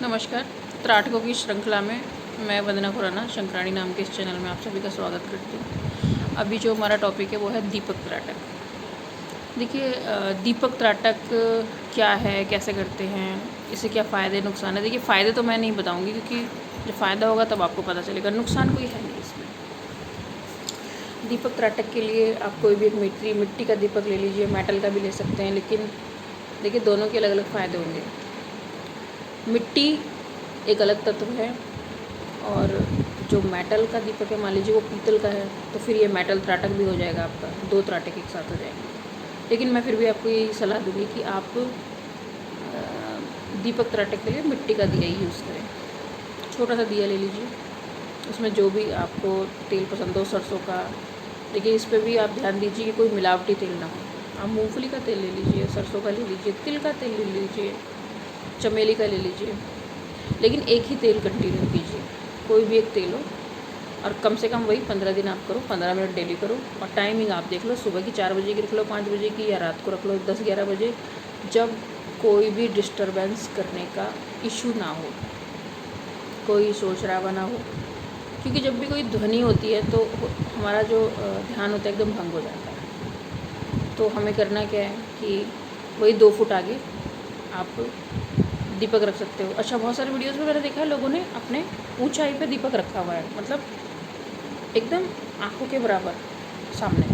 नमस्कार। त्राटकों की श्रृंखला में मैं वंदना खुराना शंकराणी नाम के इस चैनल में आप सभी का स्वागत करती हूँ। अभी जो हमारा टॉपिक है वो है दीपक त्राटक। देखिए, दीपक त्राटक क्या है, कैसे करते हैं, इससे क्या फ़ायदे नुकसान है। देखिए, फ़ायदे तो मैं नहीं बताऊँगी क्योंकि जब फ़ायदा होगा तब आपको पता चलेगा, नुकसान कोई है नहीं इसमें। दीपक त्राटक के लिए आप कोई भी एक मिट्टी का दीपक ले लीजिए, मेटल का भी ले सकते हैं, लेकिन देखिए दोनों के अलग अलग फ़ायदे होंगे। मिट्टी एक अलग तत्व है और जो मेटल का दीपक है, मान लीजिए वो पीतल का है, तो फिर ये मेटल त्राटक भी हो जाएगा आपका, 2 त्राटक एक साथ हो जाएंगे। लेकिन मैं फिर भी आपको यही सलाह दूँगी कि आप दीपक त्राटक के लिए मिट्टी का दिया ही यूज़ करें। छोटा सा दिया ले लीजिए, उसमें जो भी आपको तेल पसंद हो, सरसों का। देखिए, इस पर भी आप ध्यान दीजिए कि कोई मिलावटी तेल ना हो। आप मूँगफली का तेल ले लीजिए, सरसों का ले लीजिए, तिल का तेल ले लीजिए, चमेली का ले लीजिए, लेकिन एक ही तेल कंटिन्यू कीजिए, कोई भी एक तेल हो। और कम से कम वही 15 दिन आप करो, 15 मिनट डेली करो। और टाइमिंग आप देख लो, सुबह की 4 बजे की रख लो, 5 बजे की, या रात को रख लो 10-11 बजे, जब कोई भी डिस्टरबेंस करने का इशू ना हो, कोई शोर शराबा ना हो। क्योंकि जब भी कोई ध्वनि होती है तो हमारा जो ध्यान होता है एकदम भंग हो जाता है। तो हमें करना क्या है कि वही 2 फुट आगे आप दीपक रख सकते हो। अच्छा, बहुत सारे वीडियोज़ में मैंने देखा है लोगों ने अपने ऊंचाई पे दीपक रखा हुआ है, मतलब एकदम आंखों के बराबर सामने,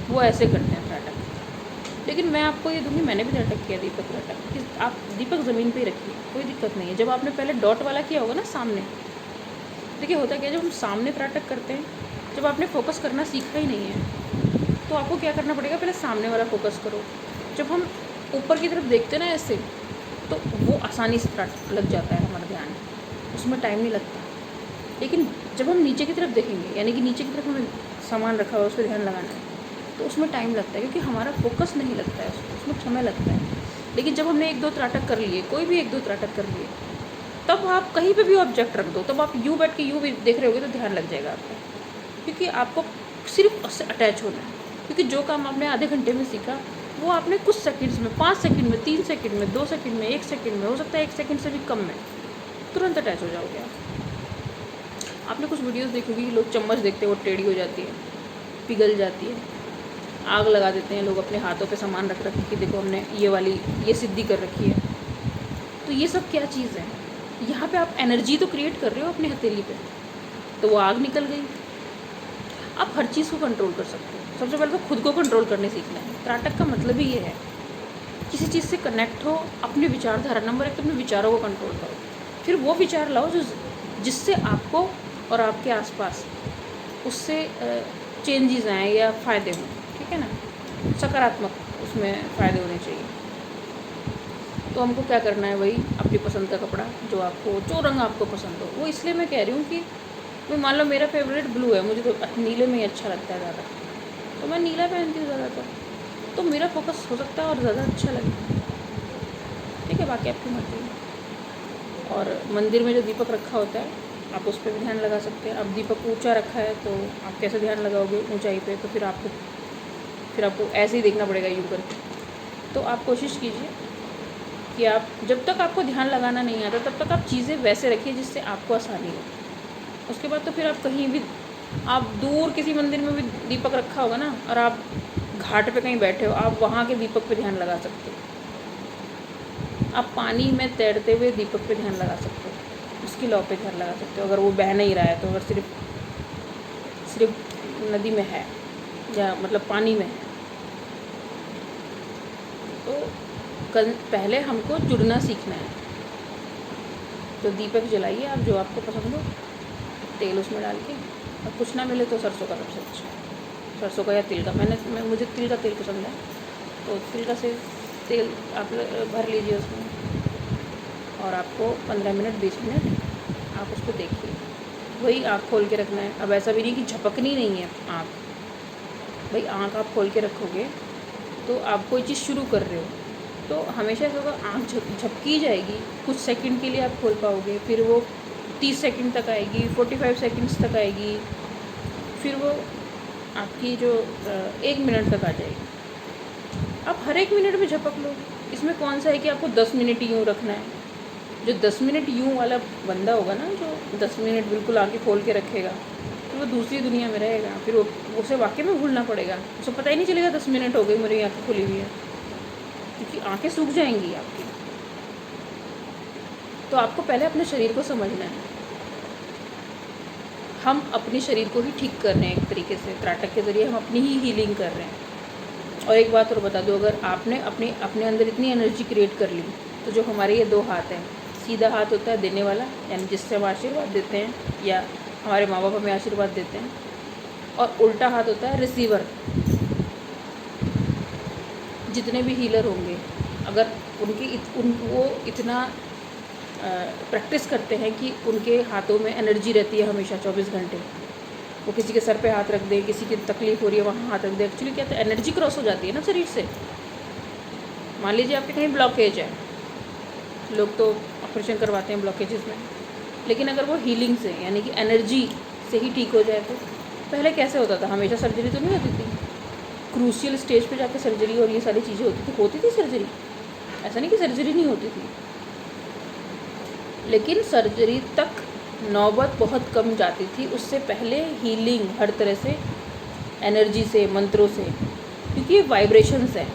वो ऐसे करते हैं त्राटक। लेकिन मैं आपको ये दूंगी, मैंने भी त्राटक किया दीपक त्राटक, कि आप दीपक ज़मीन पे ही रखिए, कोई दिक्कत नहीं है। जब आपने पहले डॉट वाला किया होगा ना सामने, देखिए होता क्या है, जब हम सामने त्राटक करते हैं, जब आपने फोकस करना सीखा ही नहीं है तो आपको क्या करना पड़ेगा, पहले सामने वाला फोकस करो। जब हम ऊपर की तरफ देखते हैं ना ऐसे, तो वो आसानी से लग जाता है हमारा ध्यान, उसमें टाइम नहीं लगता। लेकिन जब हम नीचे की तरफ देखेंगे, यानी कि नीचे की तरफ हमें सामान रखा हुआ है, उस पर ध्यान लगाना है, तो उसमें टाइम लगता है क्योंकि हमारा फोकस नहीं लगता है, उसमें समय लगता है। लेकिन जब हमने 1-2 त्राटक कर लिए, कोई भी 1-2 त्राटक कर लिए, तब आप कहीं पे भी ऑब्जेक्ट रख दो, तब आप यूँ बैठ के यूँ भी देख रहे होगे तो ध्यान लग जाएगा आपका, क्योंकि आपको सिर्फ उससे अटैच होना है। क्योंकि जो काम आपने आधे घंटे में सीखा, वो आपने कुछ सेकंड्स में, 5 सेकंड में, 3 सेकंड में, 2 सेकंड में, 1 सेकंड में, हो सकता है 1 सेकंड से भी कम में तुरंत अटैच हो जाओगे आप। आपने कुछ वीडियोस देखी होगी, लोग चम्मच देखते हैं वो टेढ़ी हो जाती है, पिघल जाती है, आग लगा देते हैं लोग अपने हाथों पे सामान रख रख के, देखो हमने ये वाली ये सिद्धि कर रखी है। तो ये सब क्या चीज़ है, यहाँ पे आप एनर्जी तो क्रिएट कर रहे हो अपनी हथेली पे, तो वो आग निकल गई। आप हर चीज़ को कंट्रोल कर सकते हो। सबसे पहले तो खुद को कंट्रोल करने सीखना है। त्राटक का मतलब ही ये है, किसी चीज़ से कनेक्ट हो, अपने विचारधारा, नंबर 1 तो अपने विचारों को कंट्रोल करो, फिर वो विचार लाओ जो जिससे आपको और आपके आसपास उससे चेंजेस आएँ या फ़ायदे हों, ठीक है ना, सकारात्मक उसमें फ़ायदे होने चाहिए। तो हमको क्या करना है, वही अपनी पसंद का कपड़ा, जो रंग आपको पसंद हो। वो इसलिए मैं कह रही हूँ कि भाई मान लो मेरा फेवरेट ब्लू है, मुझे तो नीले में ही अच्छा लगता है ज़्यादा, तो मैं नीला पहनती हूँ ज़्यादातर, तो मेरा फोकस हो सकता है और ज़्यादा अच्छा लगे, ठीक है, बाकी आपकी मर्ज़ी है। और मंदिर में जो दीपक रखा होता है, आप उस पर भी ध्यान लगा सकते हैं। अब दीपक ऊंचा रखा है तो आप कैसे ध्यान लगाओगे ऊंचाई पे, तो फिर आपको ऐसे ही देखना पड़ेगा यूँ करके। तो आप कोशिश कीजिए कि आप, जब तक आपको ध्यान लगाना नहीं आता तब तक आप चीज़ें वैसे रखिए जिससे आपको आसानी हो। उसके बाद तो फिर आप कहीं भी, आप दूर किसी मंदिर में भी दीपक रखा होगा ना, और आप घाट पे कहीं बैठे हो, आप वहाँ के दीपक पे ध्यान लगा सकते हो। आप पानी में तैरते हुए दीपक पे ध्यान लगा सकते हो, उसकी लौ पे ध्यान लगा सकते हो, अगर वो बह नहीं रहा है तो। अगर सिर्फ नदी में है या मतलब पानी में है, तो पहले हमको जुड़ना सीखना है। तो दीपक जलाइए आप, जो आपको पसंद हो, तेल उसमें डाल के, और कुछ ना मिले तो सरसों का सबसे अच्छा, सरसों का या तिल का। मुझे तिल का तेल पसंद है, तो तिल का से तेल आप भर लीजिए उसमें, और आपको 15 मिनट 20 मिनट आप उसको देखिए। वही आँख खोल के रखना है। अब ऐसा भी नहीं कि झपकनी नहीं है आँख, भाई आँख आप खोल के रखोगे तो आप कोई चीज़ शुरू कर रहे हो तो हमेशा ऐसा होगा, आँख झपकी जाएगी, कुछ सेकंड के लिए आप खोल पाओगे, फिर वो 30 सेकंड तक आएगी, 45 सेकंड्स तक आएगी, फिर वो आपकी जो 1 मिनट तक आ जाएगी। आप हर 1 मिनट में झपक लो, इसमें कौन सा है कि आपको 10 मिनट ही यूँ रखना है। जो 10 मिनट यूँ वाला बंदा होगा ना, जो 10 मिनट बिल्कुल आँखें खोल के रखेगा, फिर वो दूसरी दुनिया में रहेगा। फिर वो उसे वाक़ई में भूलना पड़ेगा, उसे पता ही नहीं चलेगा 10 मिनट हो गई मेरी आँखें खुली हुई है, क्योंकि आँखें सूख जाएंगी आपकी। तो आपको पहले अपने शरीर को समझना है। हम अपने शरीर को ही ठीक कर रहे हैं एक तरीके से, त्राटक के ज़रिए हम अपनी ही हीलिंग कर रहे हैं। और एक बात और बता दूँ, अगर आपने अपने अंदर इतनी एनर्जी क्रिएट कर ली, तो जो हमारे ये 2 हाथ हैं, सीधा हाथ होता है देने वाला, यानी जिससे हम आशीर्वाद देते हैं या हमारे माँ बाप हमें आशीर्वाद देते हैं, और उल्टा हाथ होता है रिसीवर। जितने भी हीलर होंगे, अगर वो इतना प्रैक्टिस करते हैं कि उनके हाथों में एनर्जी रहती है हमेशा 24 घंटे, वो किसी के सर पे हाथ रख दें, किसी की तकलीफ़ हो रही है वहाँ हाथ रख दें, एक्चुअली क्या होता है, एनर्जी क्रॉस हो जाती है ना शरीर से। मान लीजिए आपके कहीं ब्लॉकेज है, लोग तो ऑपरेशन करवाते हैं ब्लॉकेजेस में, लेकिन अगर वो हीलिंग से, यानी कि एनर्जी से ही ठीक हो जाए, तो पहले कैसे होता था, हमेशा सर्जरी तो नहीं होती थी, क्रूशियल स्टेज पे जाके सर्जरी और ये सारी चीज़ें होती थी सर्जरी, ऐसा नहीं कि सर्जरी नहीं होती थी, लेकिन सर्जरी तक नौबत बहुत कम जाती थी। उससे पहले हीलिंग हर तरह से, एनर्जी से, मंत्रों से, क्योंकि ये वाइब्रेशंस हैं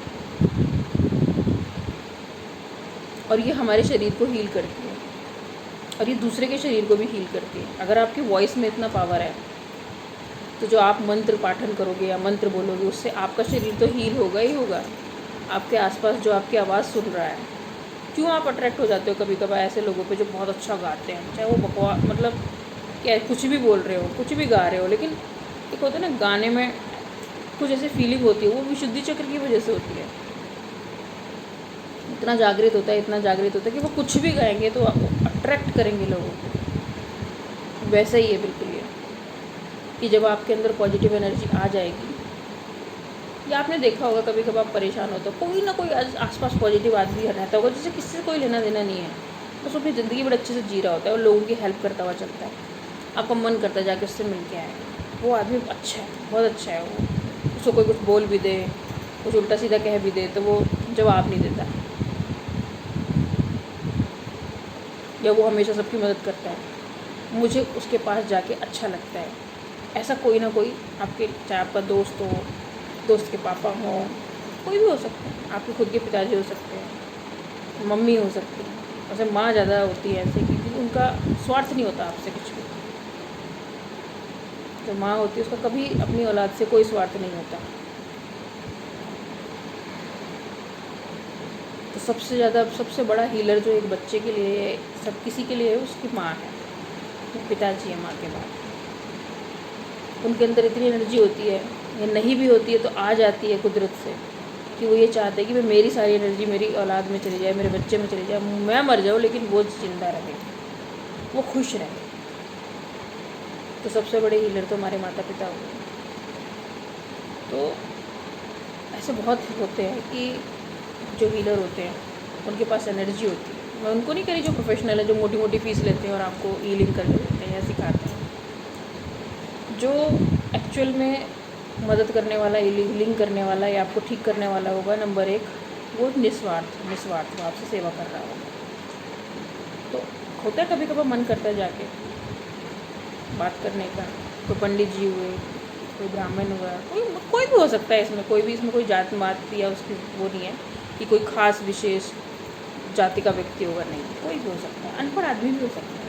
और ये हमारे शरीर को हील करती है और ये दूसरे के शरीर को भी हील करती है। अगर आपकी वॉइस में इतना पावर है, तो जो आप मंत्र पाठन करोगे या मंत्र बोलोगे, उससे आपका शरीर तो हील होगा ही होगा। आपके आसपास जो आपकी आवाज़ सुन रहा है, क्यों आप अट्रैक्ट हो जाते हो कभी कभार ऐसे लोगों पे जो बहुत अच्छा गाते हैं, चाहे वो बकवास, मतलब क्या, कुछ भी बोल रहे हो, कुछ भी गा रहे हो, लेकिन एक होता है ना गाने में कुछ ऐसी फीलिंग होती है, वो विशुद्धि चक्र की वजह से होती है। इतना जागृत होता है कि वो कुछ भी गाएंगे तो अट्रैक्ट करेंगे लोगों को। वैसा ही है बिल्कुल ये, कि जब आपके अंदर पॉजिटिव एनर्जी आ जाएगी, या आपने देखा होगा कभी कभी आप परेशान होते हो, कोई ना कोई आसपास पॉजिटिव आदमी रहता होगा जिससे किसी से कोई लेना देना नहीं है, बस अपनी ज़िंदगी बड़े अच्छे से जी रहा होता है और लोगों की हेल्प करता हुआ चलता है। आपका मन करता है जाके उससे मिल के आए, वो आदमी अच्छा है, बहुत अच्छा है, वो उसको कोई कुछ बोल भी दे, कुछ उल्टा सीधा कह भी दे, तो वो जवाब नहीं देता, या वो हमेशा सबकी मदद करता है, मुझे उसके पास जाके अच्छा लगता है। ऐसा कोई ना कोई आपके, चाहे आपका दोस्त हो, दोस्त के पापा हों, कोई भी हो सकते हैं, आपके खुद के पिताजी हो सकते हैं, मम्मी हो सकती है। वैसे माँ ज़्यादा होती है ऐसे, क्योंकि उनका स्वार्थ नहीं होता आपसे कुछ भी। जो माँ होती है उसका कभी अपनी औलाद से कोई स्वार्थ नहीं होता। तो सबसे बड़ा हीलर जो एक बच्चे के लिए, सब किसी के लिए है, उसकी माँ है, पिताजी है माँ के बाद। उनके अंदर इतनी एनर्जी होती है, या नहीं भी होती है तो आ जाती है कुदरत से, कि वो ये चाहते हैं कि मेरी सारी एनर्जी मेरी औलाद में चली जाए, मेरे बच्चे में चली जाए, मैं मर जाऊँ लेकिन वो जिंदा रहे, वो खुश रहे। तो सबसे बड़े हीलर तो हमारे माता पिता होते हैं। तो ऐसे बहुत होते हैं कि जो हीलर होते हैं उनके पास एनर्जी होती है। मैं उनको नहीं कह रही जो प्रोफेशनल है, जो मोटी मोटी फीस लेते हैं और आपको हीलिंग करके देते हैं या सिखाते हैं। जो एक्चुअल में मदद करने वाला, हीलिंग करने वाला या आपको ठीक करने वाला होगा, नंबर 1 वो निस्वार्थ वो आपसे सेवा कर रहा होगा। तो होता है कभी कभार मन करता है जाके बात करने का, कोई पंडित जी हुए, कोई ब्राह्मण हुआ, कोई भी हो सकता है, इसमें कोई जात मात या उसकी वो नहीं है कि कोई ख़ास विशेष जाति का व्यक्ति होगा, नहीं, कोई भी हो सकता है, अनपढ़ आदमी भी हो सकता है।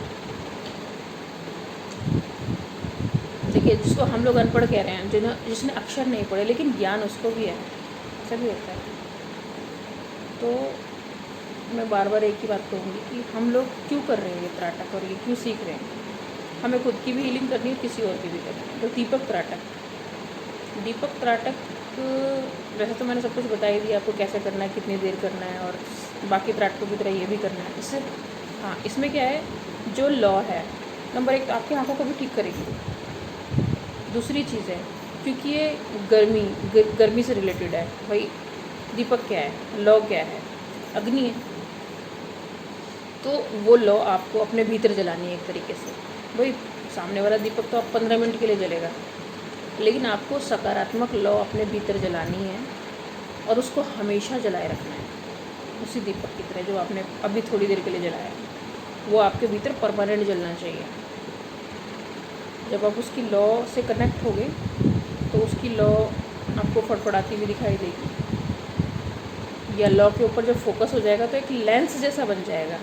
देखिए, जिसको हम लोग अनपढ़ कह रहे हैं, जिसने अक्षर नहीं पढ़े लेकिन ज्ञान उसको भी है, ऐसा भी होता है। तो मैं बार बार एक ही बात कहूँगी कि हम लोग क्यों कर रहे हैं ये त्राटक, और ये क्यों सीख रहे हैं। हमें खुद की भी हीलिंग करनी है, किसी और की भी करनी है। तो दीपक त्राटक वैसे तो मैंने सब कुछ बता ही दिया आपको, कैसे करना है, कितनी देर करना है, और बाकी त्राटकों की तरह ये भी करना है। इससे हाँ, इसमें क्या है, जो लॉ है, नंबर 1 आपकी आँखों को भी ठीक करेगी। दूसरी चीज़ है, क्योंकि ये गर्मी से रिलेटेड है भाई, दीपक क्या है, लौ क्या है, अग्नि है, तो वो लौ आपको अपने भीतर जलानी है एक तरीके से। भाई सामने वाला दीपक तो आप 15 मिनट के लिए जलेगा, लेकिन आपको सकारात्मक लौ अपने भीतर जलानी है और उसको हमेशा जलाए रखना है, उसी दीपक की तरह जो आपने अभी थोड़ी देर के लिए जलाया है। वो आपके भीतर परमानेंट जलना चाहिए। जब आप उसकी लौ से कनेक्ट होगे तो उसकी लौ आपको फड़फड़ाती हुई दिखाई देगी, या लौ के ऊपर जब फोकस हो जाएगा तो एक लेंस जैसा बन जाएगा।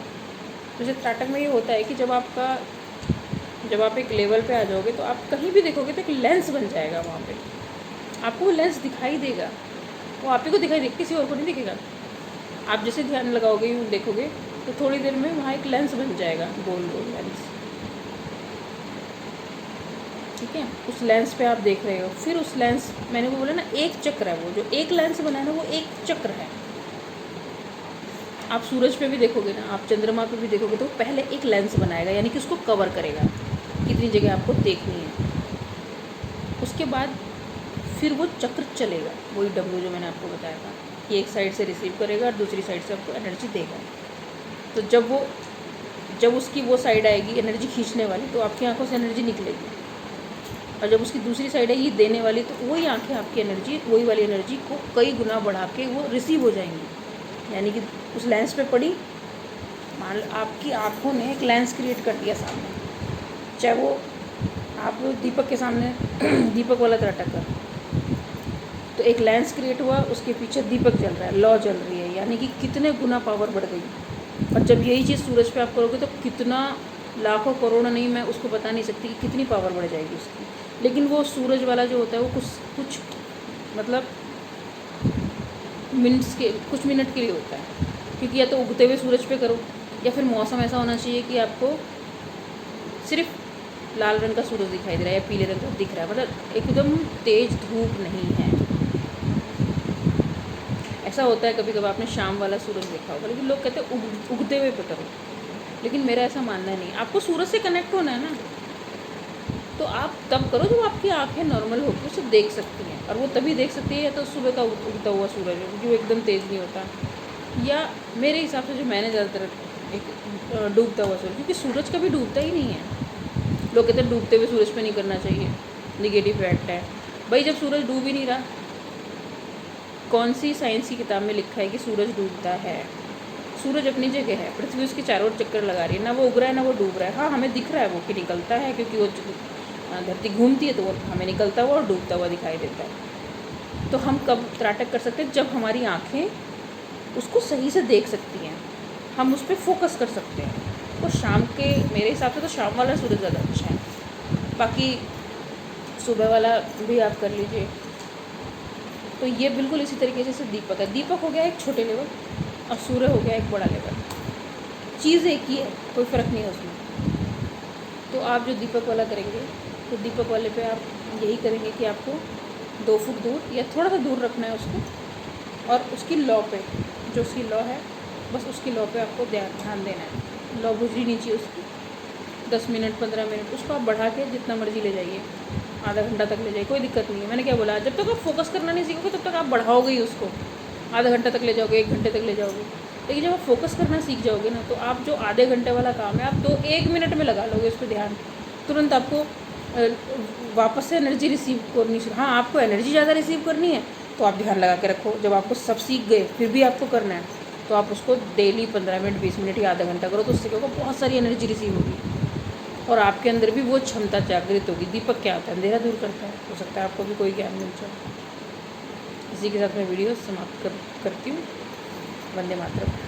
जैसे त्राटक में ये होता है कि जब आप एक लेवल पे आ जाओगे तो आप कहीं भी देखोगे तो एक लेंस बन जाएगा वहाँ पे, आपको वो लेंस दिखाई देगा, वो आप ही को दिखाई देगा, किसी और को नहीं दिखेगा। आप जैसे ध्यान लगाओगे यूँ देखोगे तो थोड़ी देर में वहाँ एक लेंस बन जाएगा, गोल गोल लेंस, ठीक है। उस लेंस पे आप देख रहे हो, फिर उस लेंस, मैंने वो बोला ना एक चक्र है, वो जो एक लेंस बना है ना वो एक चक्र है। आप सूरज पे भी देखोगे ना, आप चंद्रमा पे भी देखोगे तो पहले एक लेंस बनाएगा, यानी कि उसको कवर करेगा, कितनी जगह आपको देखनी है। उसके बाद फिर वो चक्र चलेगा, वही डब्लू जो मैंने आपको बताया था कि एक साइड से रिसीव करेगा और दूसरी साइड से आपको एनर्जी देगा। तो जब उसकी वो साइड आएगी एनर्जी खींचने वाली, तो आपकी आंखों से एनर्जी निकलेगी, और जब उसकी दूसरी साइड है ये देने वाली, तो वही आंखें आपकी एनर्जी, वही वाली एनर्जी को कई गुना बढ़ा के वो रिसीव हो जाएंगी। यानी कि उस लेंस पे पड़ी, मान लो आपकी आँखों ने एक लेंस क्रिएट कर दिया सामने, चाहे वो आप दीपक के सामने दीपक वाला त्राटक कर, तो एक लेंस क्रिएट हुआ, उसके पीछे दीपक जल रहा है, लौ जल रही है, यानी कि कितने गुना पावर बढ़ गई। और जब यही चीज़ सूरज पे आप करोगे तो कितना, लाखों करोड़ नहीं, मैं उसको बता नहीं सकती कि कितनी पावर बढ़ जाएगी उसकी। लेकिन वो सूरज वाला जो होता है वो कुछ मतलब कुछ मिनट के लिए होता है, क्योंकि या तो उगते हुए सूरज पे करो, या फिर मौसम ऐसा होना चाहिए कि आपको सिर्फ लाल रंग का सूरज दिखाई दे रहा है या पीले रंग का दिख रहा है, मतलब एकदम तेज़ धूप नहीं है। ऐसा होता है कभी कभी आपने शाम वाला सूरज देखा होगा, लेकिन लोग कहते हैं उगते हुए पे करो, लेकिन मेरा ऐसा मानना नहीं। आपको सूरज से कनेक्ट होना है ना, तो आप तब करो जब आपकी आंखें नॉर्मल होकर उसे देख सकती हैं, और वो तभी देख सकती है या तो सुबह का उगता हुआ सूरज है क्योंकि वो एकदम तेज़ नहीं होता, या मेरे हिसाब से जो मैंने ज़्यादातर एक डूबता हुआ सूरज, क्योंकि सूरज कभी डूबता ही नहीं है। लोग कहते हैं डूबते हुए सूरज पे नहीं करना चाहिए, निगेटिव फैक्ट है। भाई जब सूरज डूब ही नहीं रहा, कौन सी साइंस की किताब में लिखा है कि सूरज डूबता है? सूरज अपनी जगह है, पृथ्वी उसके चारों ओर चक्कर लगा रही है, ना वो उग रहा है ना वो डूब रहा है। हाँ हमें दिख रहा है वो कि निकलता है, क्योंकि वो धरती घूमती है तो वो हमें निकलता हुआ और डूबता हुआ दिखाई देता है। तो हम कब त्राटक कर सकते हैं? जब हमारी आँखें उसको सही से देख सकती हैं, हम उस पर फोकस कर सकते हैं। तो शाम के, मेरे हिसाब से तो शाम वाला सूरज ज़्यादा अच्छा है, बाकी सुबह वाला भी आप कर लीजिए। तो ये बिल्कुल इसी तरीके से दीपक है। दीपक हो गया एक छोटे लेवल और सूर्य हो गया एक बड़ा लेवल, चीज़ एक ही है, कोई फ़र्क नहीं है उसमें। तो आप जो दीपक वाला करेंगे तो दीपक वाले पे आप यही करेंगे कि आपको 2 फुट दूर या थोड़ा सा दूर रखना है उसको, और उसकी लौ पे, जो उसकी लौ है बस उसकी लौ पे आपको ध्यान देना है। लौ बुझनी नहीं चाहिए उसकी। 10 मिनट 15 मिनट उसको आप बढ़ा के जितना मर्जी ले जाइए, आधा घंटा तक ले जाइए, कोई दिक्कत नहीं है। मैंने क्या बोला, जब तक आप फोकस करना नहीं सीखोगे तब तक आप बढ़ाओगे ही उसको, आधा घंटा तक ले जाओगे, 1 घंटे तक ले जाओगे। लेकिन जब आप फोकस करना सीख जाओगे ना, तो आप जो आधे घंटे वाला काम है आप 1 मिनट में लगा लोगे उस पर ध्यान, तुरंत आपको वापस से एनर्जी रिसीव करनी शुरू। हाँ आपको एनर्जी ज़्यादा रिसीव करनी है तो आप ध्यान लगा के रखो। जब आपको सब सीख गए फिर भी आपको करना है तो आप उसको डेली 15 मिनट 20 मिनट या आधा घंटा करो, तो उससे क्या होगा, बहुत सारी एनर्जी रिसीव होगी और आपके अंदर भी वो क्षमता जागृत होगी। दीपक क्या होता है? अंधेरा दूर करता है। हो सकता है आपको भी कोई ज्ञान मिल जाए। इसी के साथ मैं वीडियो समाप्त करती हूँ। वंदे मातरम।